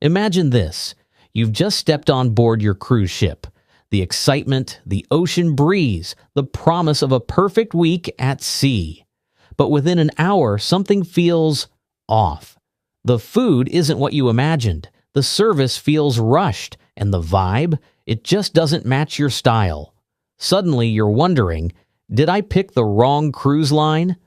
Imagine this. You've just stepped on board your cruise ship. The excitement, the ocean breeze, the promise of a perfect week at sea. But within an hour, something feels off. The food isn't what you imagined. The service feels rushed, and the vibe, it just doesn't match your style. Suddenly, you're wondering, did I pick the wrong cruise line?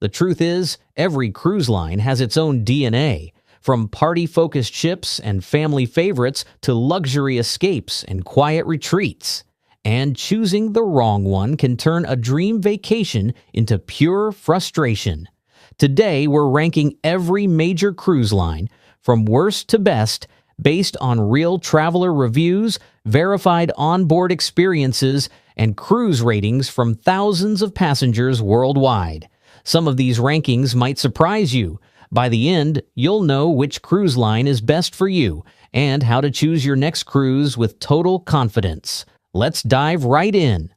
The truth is, every cruise line has its own DNA, from party-focused ships and family favorites to luxury escapes and quiet retreats. And choosing the wrong one can turn a dream vacation into pure frustration. Today, we're ranking every major cruise line, from worst to best, based on real traveler reviews, verified onboard experiences, and cruise ratings from thousands of passengers worldwide. Some of these rankings might surprise you. By the end, you'll know which cruise line is best for you and how to choose your next cruise with total confidence. Let's dive right in.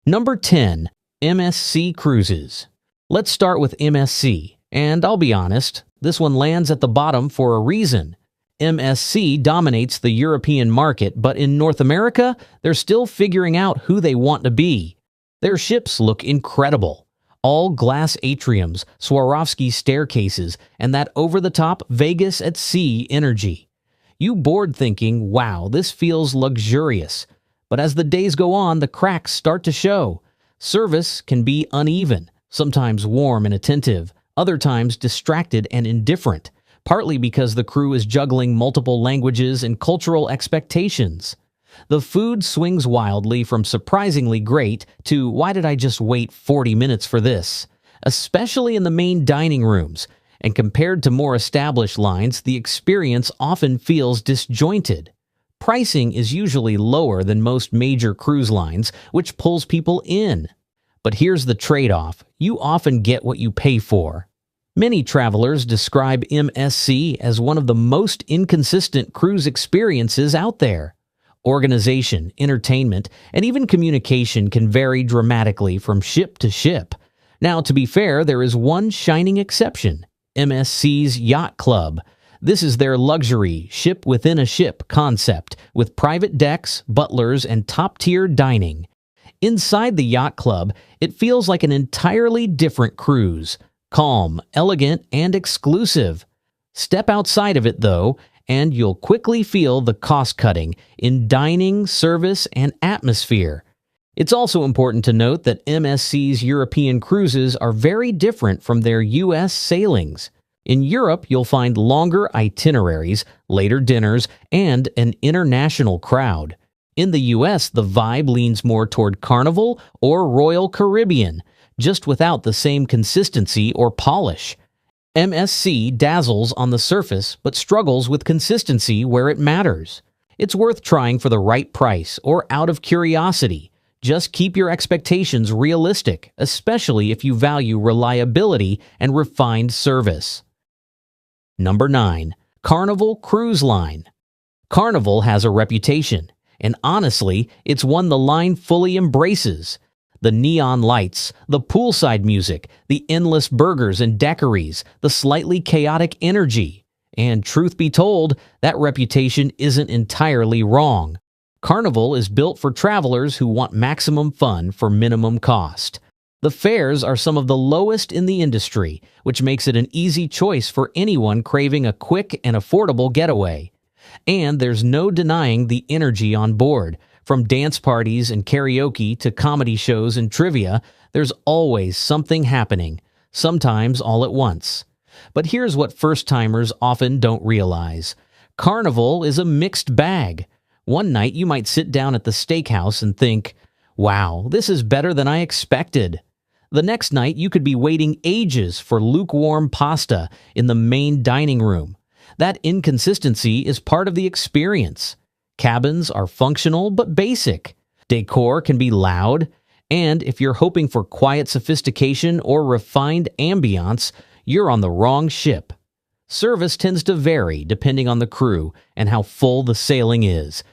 Number 10. MSC Cruises. Let's start with MSC, and I'll be honest, this one lands at the bottom for a reason. MSC dominates the European market, but in North America, they're still figuring out who they want to be. Their ships look incredible. All glass atriums, Swarovski staircases, and that over-the-top Vegas at sea energy. You board thinking, wow, this feels luxurious. But as the days go on, the cracks start to show. Service can be uneven, sometimes warm and attentive, other times distracted and indifferent, partly because the crew is juggling multiple languages and cultural expectations. The food swings wildly from surprisingly great to why did I just wait 40 minutes for this, especially in the main dining rooms, and compared to more established lines, the experience often feels disjointed. Pricing is usually lower than most major cruise lines, which pulls people in. But here's the trade-off. You often get what you pay for. Many travelers describe MSC as one of the most inconsistent cruise experiences out there. Organization, entertainment, and even communication can vary dramatically from ship to ship. Now, to be fair, there is one shining exception, MSC's Yacht Club. This is their luxury, ship-within-a-ship concept, with private decks, butlers, and top-tier dining. Inside the Yacht Club, it feels like an entirely different cruise. Calm, elegant, and exclusive. Step outside of it, though, and you'll quickly feel the cost-cutting in dining, service, and atmosphere. It's also important to note that MSC's European cruises are very different from their U.S. sailings. In Europe, you'll find longer itineraries, later dinners, and an international crowd. In the U.S., the vibe leans more toward Carnival or Royal Caribbean, just without the same consistency or polish. MSC dazzles on the surface but struggles with consistency where it matters. It's worth trying for the right price or out of curiosity. Just keep your expectations realistic, especially if you value reliability and refined service. Number 9. Carnival Cruise Line. Carnival has a reputation, and honestly, it's one the line fully embraces. The neon lights, the poolside music, the endless burgers and daiquiris, the slightly chaotic energy. And truth be told, that reputation isn't entirely wrong. Carnival is built for travelers who want maximum fun for minimum cost. The fares are some of the lowest in the industry, which makes it an easy choice for anyone craving a quick and affordable getaway. And there's no denying the energy on board. From dance parties and karaoke to comedy shows and trivia, there's always something happening, sometimes all at once. But here's what first-timers often don't realize. Carnival is a mixed bag. One night you might sit down at the steakhouse and think, wow, this is better than I expected. The next night you could be waiting ages for lukewarm pasta in the main dining room. That inconsistency is part of the experience. Cabins are functional but basic. Decor can be loud. And if you're hoping for quiet sophistication or refined ambiance, you're on the wrong ship. Service tends to vary depending on the crew and how full the sailing is.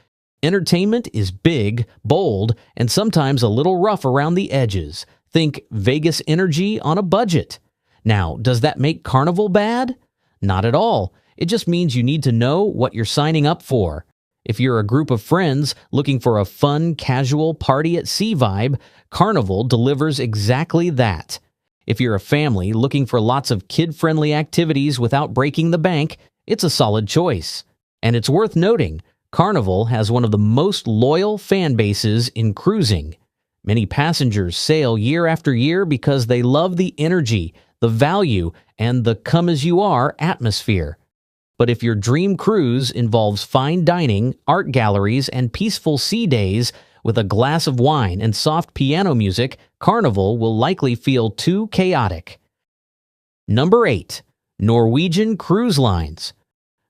Entertainment is big, bold, and sometimes a little rough around the edges. Think Vegas energy on a budget. Now, does that make Carnival bad? Not at all. It just means you need to know what you're signing up for. If you're a group of friends looking for a fun, casual party at sea vibe, Carnival delivers exactly that. If you're a family looking for lots of kid-friendly activities without breaking the bank, it's a solid choice. And it's worth noting, Carnival has one of the most loyal fan bases in cruising. Many passengers sail year after year because they love the energy, the value, and the come-as-you-are atmosphere. But if your dream cruise involves fine dining, art galleries, and peaceful sea days with a glass of wine and soft piano music, Carnival will likely feel too chaotic. Number 8. Norwegian Cruise Lines.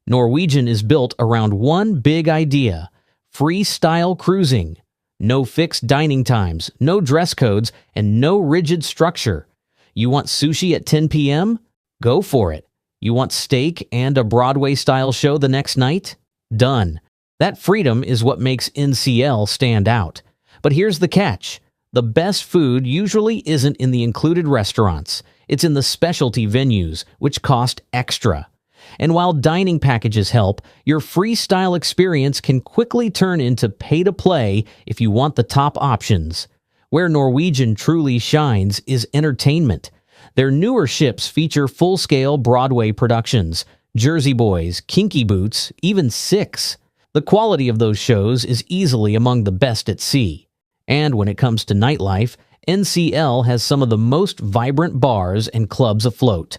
Norwegian is built around one big idea: freestyle cruising. No fixed dining times, no dress codes, and no rigid structure. You want sushi at 10 p.m.? Go for it. You want steak and a Broadway-style show the next night? Done. That freedom is what makes NCL stand out. But here's the catch. The best food usually isn't in the included restaurants. It's in the specialty venues, which cost extra. And while dining packages help, your freestyle experience can quickly turn into pay-to-play if you want the top options. Where Norwegian truly shines is entertainment. Their newer ships feature full-scale Broadway productions, Jersey Boys, Kinky Boots, even Six. The quality of those shows is easily among the best at sea. And when it comes to nightlife, NCL has some of the most vibrant bars and clubs afloat.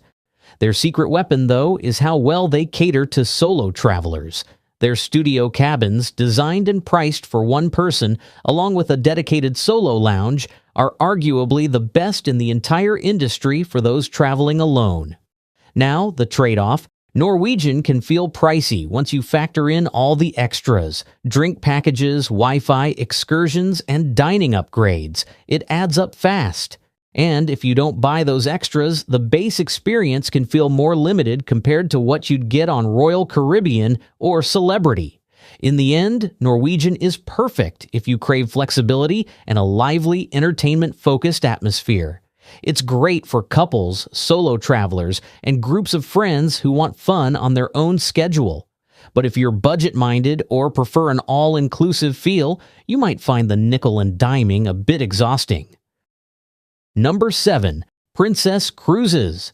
Their secret weapon, though, is how well they cater to solo travelers. Their studio cabins, designed and priced for one person, along with a dedicated solo lounge, are arguably the best in the entire industry for those traveling alone. Now, the trade-off: Norwegian can feel pricey once you factor in all the extras, drink packages, Wi-Fi, excursions, and dining upgrades. It adds up fast. And if you don't buy those extras, the base experience can feel more limited compared to what you'd get on Royal Caribbean or Celebrity. In the end, Norwegian is perfect if you crave flexibility and a lively, entertainment-focused atmosphere. It's great for couples, solo travelers, and groups of friends who want fun on their own schedule. But if you're budget-minded or prefer an all-inclusive feel, you might find the nickel and diming a bit exhausting. Number 7. Princess Cruises.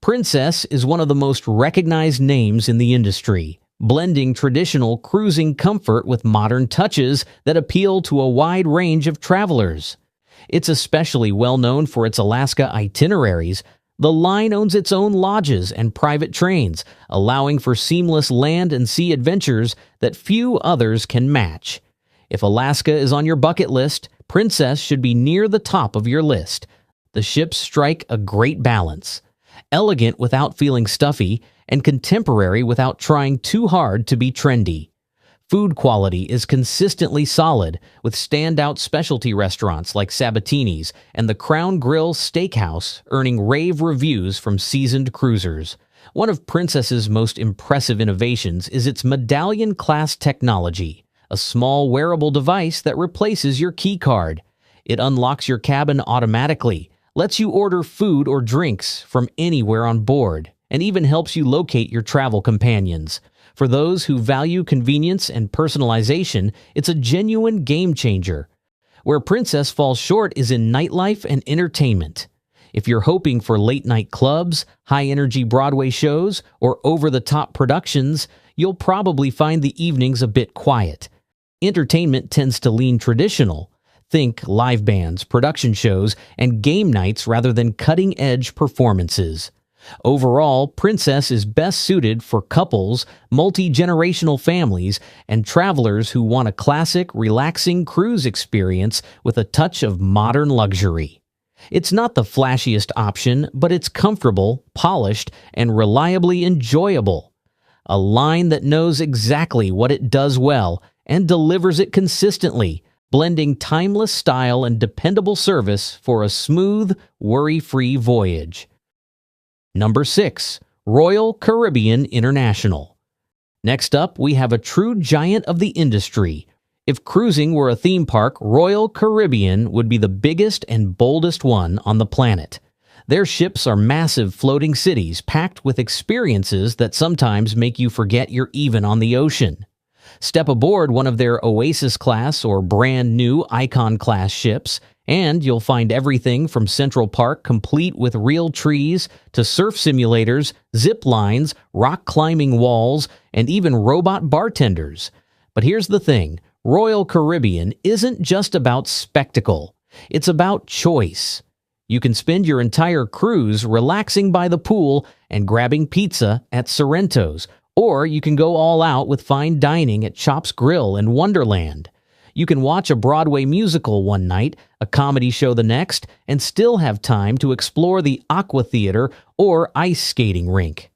Princess is one of the most recognized names in the industry, blending traditional cruising comfort with modern touches that appeal to a wide range of travelers. It's especially well known for its Alaska itineraries. The line owns its own lodges and private trains, allowing for seamless land and sea adventures that few others can match. If Alaska is on your bucket list, Princess should be near the top of your list. The ships strike a great balance: elegant without feeling stuffy, and contemporary without trying too hard to be trendy. Food quality is consistently solid, with standout specialty restaurants like Sabatini's and the Crown Grill Steakhouse earning rave reviews from seasoned cruisers. One of Princess's most impressive innovations is its medallion-class technology, a small wearable device that replaces your key card. It unlocks your cabin automatically, lets you order food or drinks from anywhere on board, and even helps you locate your travel companions. For those who value convenience and personalization, it's a genuine game changer. Where Princess falls short is in nightlife and entertainment. If you're hoping for late-night clubs, high-energy Broadway shows, or over-the-top productions, you'll probably find the evenings a bit quiet. Entertainment tends to lean traditional. Think live bands, production shows, and game nights rather than cutting-edge performances. Overall, Princess is best suited for couples, multi-generational families, and travelers who want a classic, relaxing cruise experience with a touch of modern luxury. It's not the flashiest option, but it's comfortable, polished, and reliably enjoyable. A line that knows exactly what it does well and delivers it consistently, blending timeless style and dependable service for a smooth, worry-free voyage. Number 6. Royal Caribbean International. Next up, we have a true giant of the industry. If cruising were a theme park, Royal Caribbean would be the biggest and boldest one on the planet. Their ships are massive floating cities packed with experiences that sometimes make you forget you're even on the ocean. Step aboard one of their Oasis-class or brand-new Icon-class ships, and you'll find everything from Central Park complete with real trees to surf simulators, zip lines, rock-climbing walls, and even robot bartenders. But here's the thing, Royal Caribbean isn't just about spectacle. It's about choice. You can spend your entire cruise relaxing by the pool and grabbing pizza at Sorrento's, or you can go all out with fine dining at Chop's Grill in Wonderland. You can watch a Broadway musical one night, a comedy show the next, and still have time to explore the Aqua Theater or ice skating rink.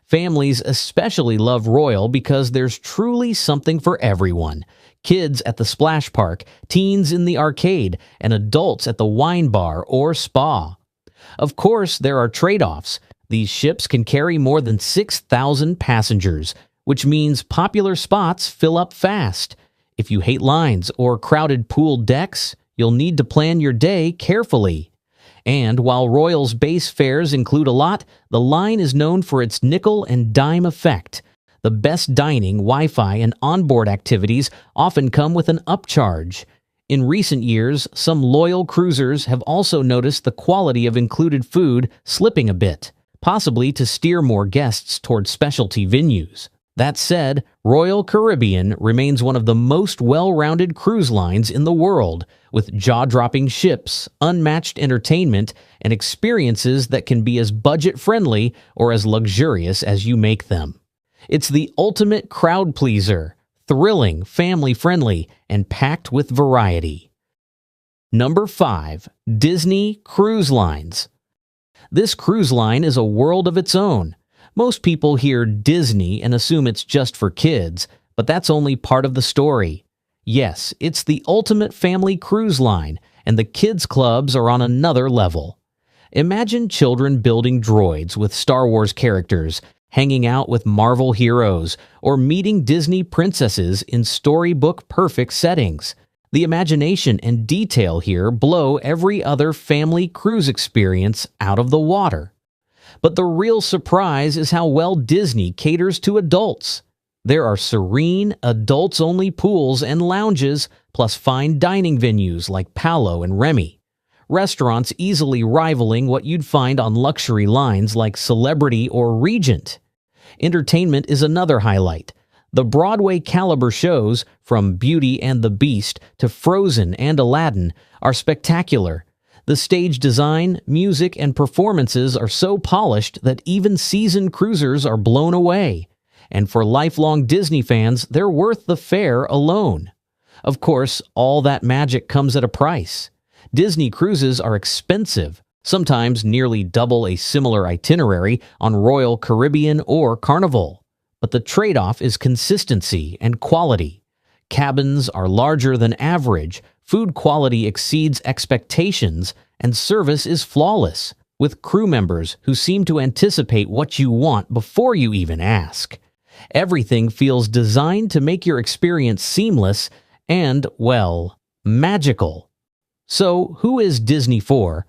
Families especially love Royal because there's truly something for everyone. Kids at the splash park, teens in the arcade, and adults at the wine bar or spa. Of course, there are trade-offs. These ships can carry more than 6,000 passengers, which means popular spots fill up fast. If you hate lines or crowded pool decks, you'll need to plan your day carefully. And while Royal's base fares include a lot, the line is known for its nickel and dime effect. The best dining, Wi-Fi, and onboard activities often come with an upcharge. In recent years, some loyal cruisers have also noticed the quality of included food slipping a bit, possibly to steer more guests toward specialty venues. That said, Royal Caribbean remains one of the most well-rounded cruise lines in the world, with jaw-dropping ships, unmatched entertainment, and experiences that can be as budget-friendly or as luxurious as you make them. It's the ultimate crowd pleaser, thrilling, family-friendly, and packed with variety. Number 5. Disney Cruise Lines. This cruise line is a world of its own. Most people hear Disney and assume it's just for kids, but that's only part of the story. Yes, it's the ultimate family cruise line, and the kids' clubs are on another level. Imagine children building droids with Star Wars characters, hanging out with Marvel heroes, or meeting Disney princesses in storybook-perfect settings. The imagination and detail here blow every other family cruise experience out of the water. But the real surprise is how well Disney caters to adults. There are serene, adults-only pools and lounges, plus fine dining venues like Palo and Remy. Restaurants easily rivaling what you'd find on luxury lines like Celebrity or Regent. Entertainment is another highlight. The Broadway caliber shows, from Beauty and the Beast to Frozen and Aladdin, are spectacular. The stage design, music, and performances are so polished that even seasoned cruisers are blown away. And for lifelong Disney fans, they're worth the fare alone. Of course, all that magic comes at a price. Disney cruises are expensive, sometimes nearly double a similar itinerary on Royal Caribbean or Carnival. But the trade-off is consistency and quality. Cabins are larger than average, food quality exceeds expectations, and service is flawless, with crew members who seem to anticipate what you want before you even ask. Everything feels designed to make your experience seamless and, well, magical. So, who is Disney for?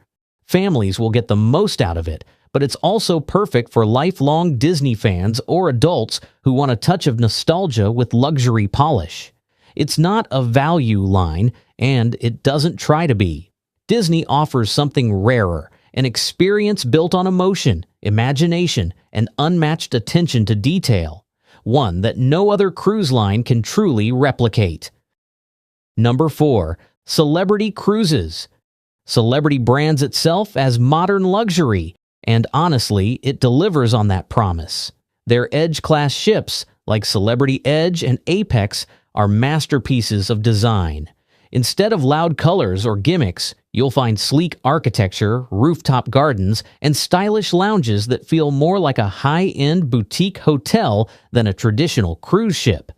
Families will get the most out of it, but it's also perfect for lifelong Disney fans or adults who want a touch of nostalgia with luxury polish. It's not a value line, and it doesn't try to be. Disney offers something rarer, an experience built on emotion, imagination, and unmatched attention to detail. One that no other cruise line can truly replicate. Number 4. Celebrity Cruises. Celebrity brands itself as modern luxury, and honestly, it delivers on that promise. Their Edge-class ships, like Celebrity Edge and Apex, are masterpieces of design. Instead of loud colors or gimmicks, you'll find sleek architecture, rooftop gardens, and stylish lounges that feel more like a high-end boutique hotel than a traditional cruise ship.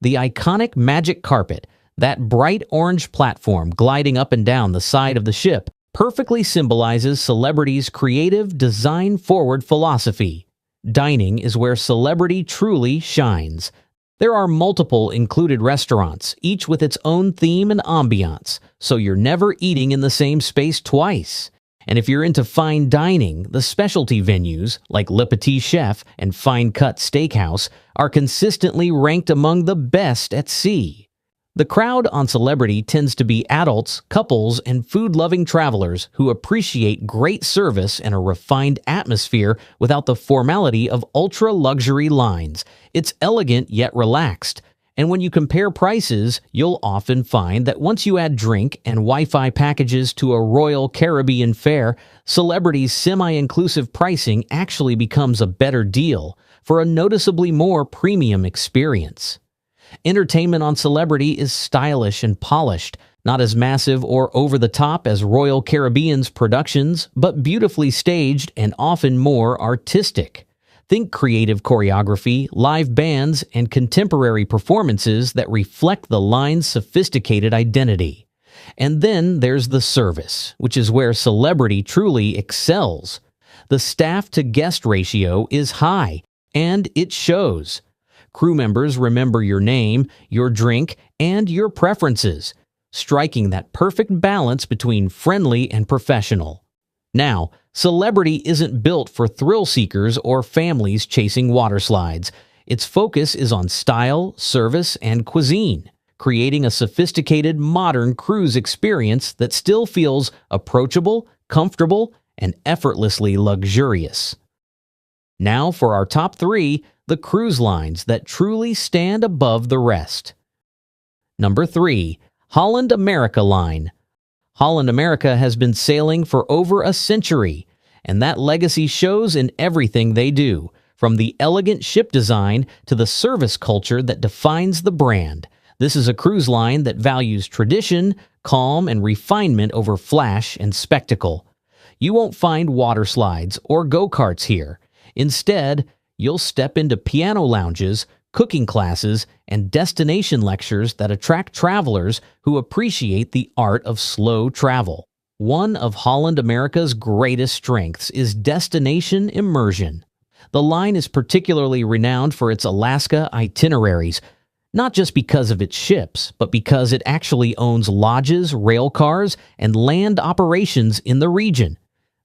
The iconic magic carpet, that bright orange platform gliding up and down the side of the ship, perfectly symbolizes Celebrity's creative, design-forward philosophy. Dining is where Celebrity truly shines. There are multiple included restaurants, each with its own theme and ambiance, so you're never eating in the same space twice. And if you're into fine dining, the specialty venues like Le Petit Chef and Fine Cut Steakhouse are consistently ranked among the best at sea. The crowd on Celebrity tends to be adults, couples, and food-loving travelers who appreciate great service and a refined atmosphere without the formality of ultra-luxury lines. It's elegant yet relaxed. And when you compare prices, you'll often find that once you add drink and Wi-Fi packages to a Royal Caribbean fare, Celebrity's semi-inclusive pricing actually becomes a better deal for a noticeably more premium experience. Entertainment on Celebrity is stylish and polished, not as massive or over-the-top as Royal Caribbean's productions, but beautifully staged and often more artistic. Think creative choreography, live bands, and contemporary performances that reflect the line's sophisticated identity. And then there's the service, which is where Celebrity truly excels. The staff-to-guest ratio is high, and it shows. Crew members remember your name, your drink, and your preferences, striking that perfect balance between friendly and professional. Now, Celebrity isn't built for thrill seekers or families chasing water slides. Its focus is on style, service, and cuisine, creating a sophisticated, modern cruise experience that still feels approachable, comfortable, and effortlessly luxurious. Now for our top 3, the cruise lines that truly stand above the rest. Number 3. Holland America Line. Holland America has been sailing for over a century, and that legacy shows in everything they do, from the elegant ship design to the service culture that defines the brand. This is a cruise line that values tradition, calm, and refinement over flash and spectacle. You won't find water slides or go-karts here. Instead, you'll step into piano lounges, cooking classes, and destination lectures that attract travelers who appreciate the art of slow travel. One of Holland America's greatest strengths is destination immersion. The line is particularly renowned for its Alaska itineraries, not just because of its ships, but because it actually owns lodges, rail cars, and land operations in the region.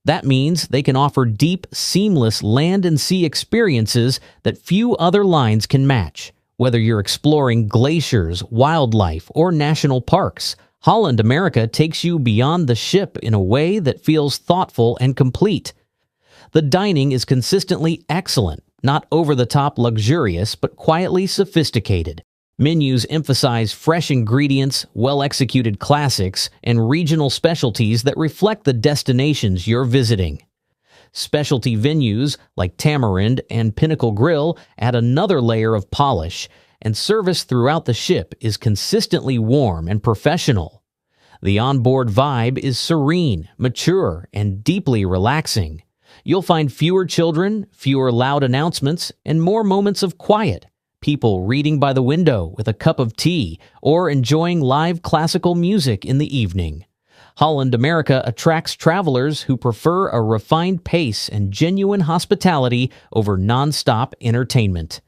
That means they can offer deep, seamless land and sea experiences that few other lines can match. Whether you're exploring glaciers, wildlife, or national parks, Holland America takes you beyond the ship in a way that feels thoughtful and complete. The dining is consistently excellent, not over-the-top luxurious, but quietly sophisticated. Menus emphasize fresh ingredients, well-executed classics, and regional specialties that reflect the destinations you're visiting. Specialty venues like Tamarind and Pinnacle Grill add another layer of polish, and service throughout the ship is consistently warm and professional. The onboard vibe is serene, mature, and deeply relaxing. You'll find fewer children, fewer loud announcements, and more moments of quiet. People reading by the window with a cup of tea or enjoying live classical music in the evening. Holland America attracts travelers who prefer a refined pace and genuine hospitality over non-stop entertainment.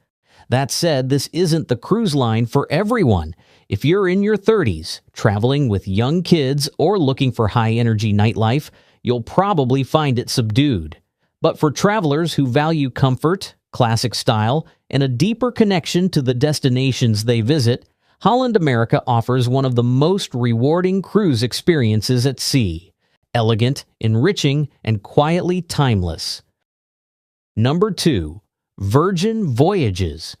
That said, this isn't the cruise line for everyone. If you're in your 30s, traveling with young kids, or looking for high-energy nightlife, you'll probably find it subdued. But for travelers who value comfort, classic style, and a deeper connection to the destinations they visit, Holland America offers one of the most rewarding cruise experiences at sea. Elegant, enriching, and quietly timeless. Number 2. Virgin Voyages.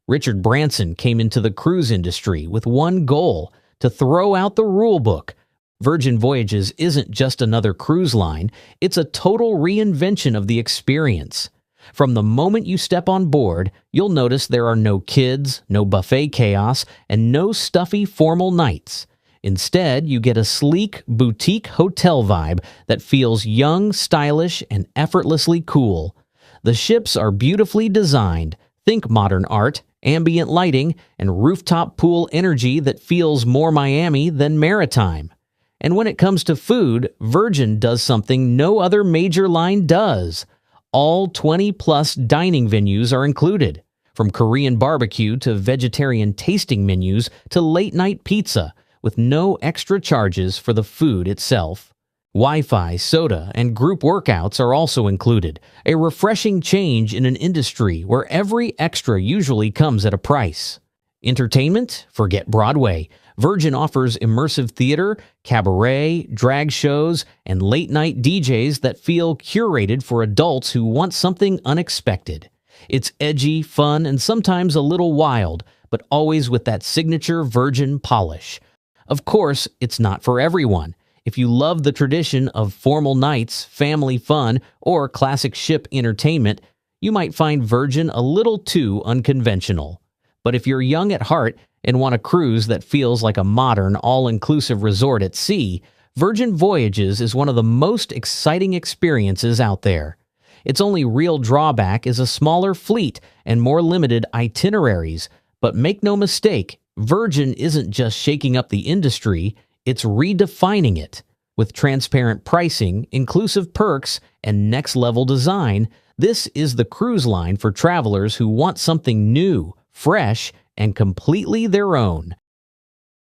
Richard Branson came into the cruise industry with one goal: to throw out the rulebook. Virgin Voyages isn't just another cruise line, it's a total reinvention of the experience. From the moment you step on board, you'll notice there are no kids, no buffet chaos, and no stuffy formal nights. Instead, you get a sleek, boutique hotel vibe that feels young, stylish, and effortlessly cool. The ships are beautifully designed. Think modern art, ambient lighting, and rooftop pool energy that feels more Miami than maritime. And when it comes to food, Virgin does something no other major line does. All 20-plus dining venues are included, from Korean barbecue to vegetarian tasting menus to late-night pizza, with no extra charges for the food itself. Wi-Fi, soda, and group workouts are also included, a refreshing change in an industry where every extra usually comes at a price. Entertainment? Forget Broadway. Virgin offers immersive theater, cabaret, drag shows, and late-night DJs that feel curated for adults who want something unexpected. It's edgy, fun, and sometimes a little wild, but always with that signature Virgin polish. Of course, it's not for everyone. If you love the tradition of formal nights, family fun, or classic ship entertainment, you might find Virgin a little too unconventional. But if you're young at heart and want a cruise that feels like a modern, all-inclusive resort at sea, Virgin Voyages is one of the most exciting experiences out there. Its only real drawback is a smaller fleet and more limited itineraries, but make no mistake, Virgin isn't just shaking up the industry, it's redefining it. With transparent pricing, inclusive perks, and next-level design, this is the cruise line for travelers who want something new, fresh, and completely their own.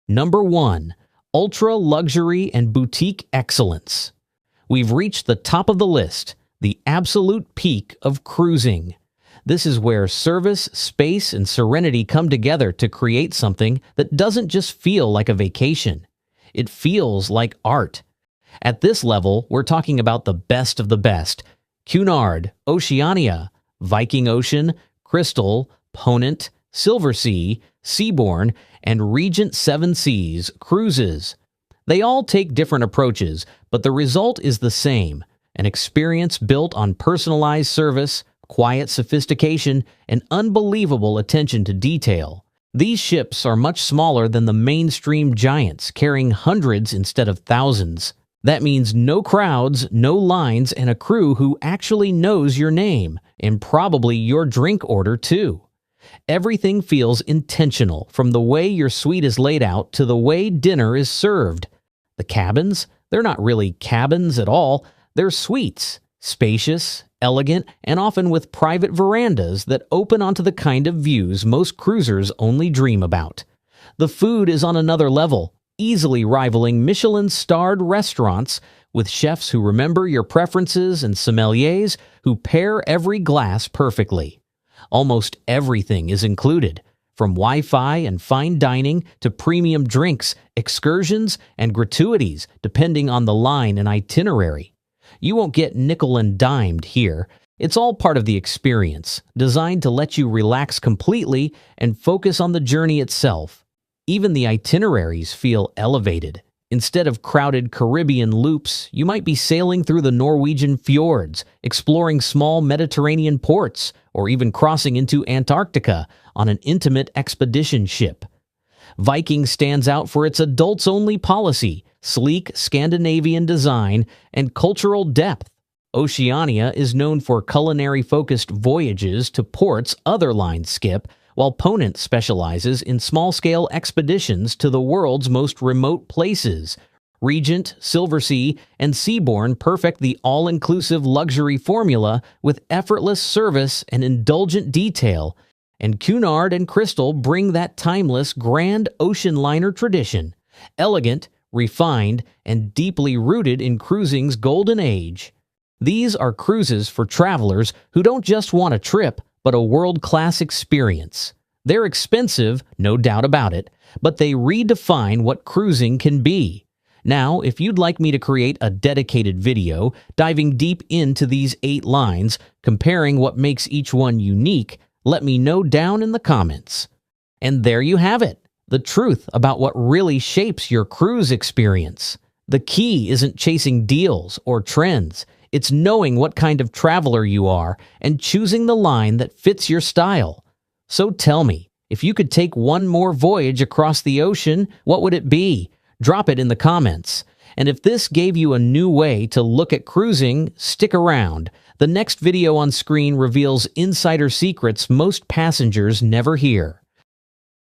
Number 1. Ultra luxury and boutique excellence. We've reached the top of the list, the absolute peak of cruising. This is where service, space, and serenity come together to create something that doesn't just feel like a vacation. It feels like art. At this level, we're talking about the best of the best. Cunard, Oceania, Viking Ocean, Crystal, Ponant, Silversea, Seabourn, and Regent Seven Seas cruises. They all take different approaches, but the result is the same, an experience built on personalized service, quiet sophistication, and unbelievable attention to detail. These ships are much smaller than the mainstream giants, carrying hundreds instead of thousands. That means no crowds, no lines, and a crew who actually knows your name, and probably your drink order too. Everything feels intentional, from the way your suite is laid out to the way dinner is served. The cabins? They're not really cabins at all, they're suites. Spacious, elegant, and often with private verandas that open onto the kind of views most cruisers only dream about. The food is on another level, easily rivaling Michelin-starred restaurants, with chefs who remember your preferences and sommeliers who pair every glass perfectly. Almost everything is included, from Wi-Fi and fine dining to premium drinks, excursions, and gratuities, depending on the line and itinerary. You won't get nickel and dimed here. It's all part of the experience, designed to let you relax completely and focus on the journey itself. Even the itineraries feel elevated. Instead of crowded Caribbean loops, you might be sailing through the Norwegian fjords, exploring small Mediterranean ports, or even crossing into Antarctica on an intimate expedition ship. Viking stands out for its adults-only policy, sleek Scandinavian design, and cultural depth. Oceania is known for culinary-focused voyages to ports other lines skip, while Ponant specializes in small-scale expeditions to the world's most remote places. Regent, Silversea, and Seabourn perfect the all-inclusive luxury formula with effortless service and indulgent detail, and Cunard and Crystal bring that timeless grand ocean liner tradition, elegant, refined, and deeply rooted in cruising's golden age. These are cruises for travelers who don't just want a trip, but a world-class experience. They're expensive, no doubt about it, but they redefine what cruising can be. Now, if you'd like me to create a dedicated video diving deep into these 8 lines, comparing what makes each one unique, let me know down in the comments. And there you have it, the truth about what really shapes your cruise experience. The key isn't chasing deals or trends. It's knowing what kind of traveler you are and choosing the line that fits your style. So tell me, if you could take one more voyage across the ocean, what would it be? Drop it in the comments. And if this gave you a new way to look at cruising, stick around. The next video on screen reveals insider secrets most passengers never hear.